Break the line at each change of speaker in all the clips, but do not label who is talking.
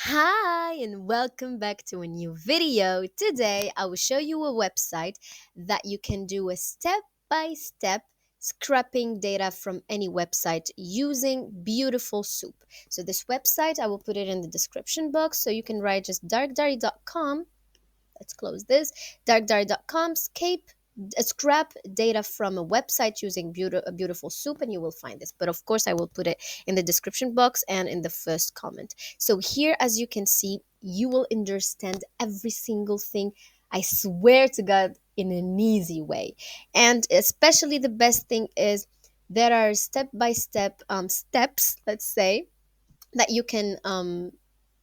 Hi, and welcome back to a new video. Today, I will show you a website that you can do a step by step scrapping data from any website using Beautiful Soup. So, this website, I will put it in the description box so you can write just darkdiary.com. Let's close this. Darkdiary.com, scrap data from a website using a beautiful soup, and you will find this. But of course, I will put it in the description box and in the first comment. So here, as you can see, you will understand every single thing. I swear to God, in an easy way. And especially the best thing is there are step by step steps, let's say, that you can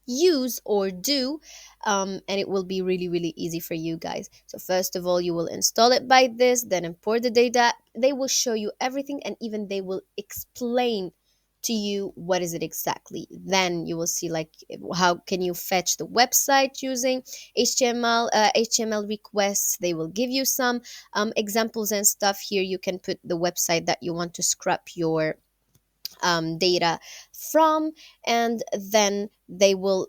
use or do, and it will be really really easy for you guys. So first of all, you will install it by this, then import the data. They will show you everything, and even they will explain to you what is it exactly. Then you will see like how can you fetch the website using html requests. They will give you some examples and stuff. Here you can put the website that you want to scrap your data from, and then they will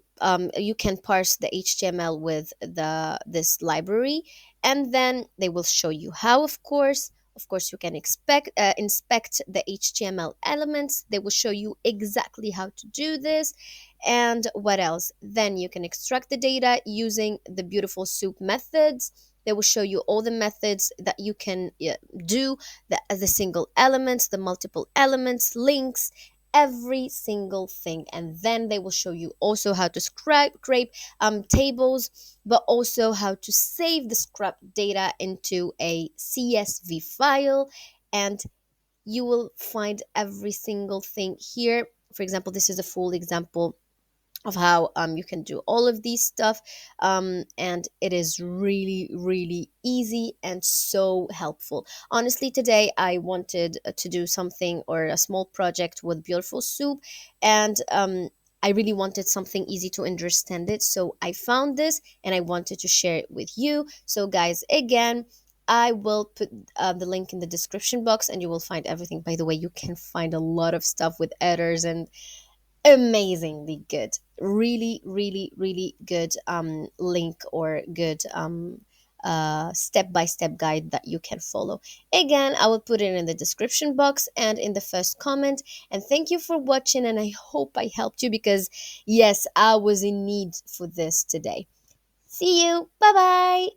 you can parse the html with the this library, and then they will show you how. Of course you can inspect the html elements. They will show you exactly how to do this. And what else? Then you can extract the data using the beautiful soup methods. They will show you all the methods that you can do, the single elements, the multiple elements, links, every single thing. And then they will show you also how to scrape tables, but also how to save the scrap data into a CSV file. And you will find every single thing here. For example, this is a full example of how you can do all of these stuff, and it is really really easy and so helpful. Honestly, today I wanted to do something or a small project with beautiful soup, and I really wanted something easy to understand it, so I found this and I wanted to share it with you. So guys, again, I will put the link in the description box and you will find everything. By the way, you can find a lot of stuff with errors and amazingly good, really really really good link or good step by step guide that you can follow. Again, I will put it in the description box and in the first comment. And thank you for watching, and I hope I helped you, because yes, I was in need for this today. See you, bye bye.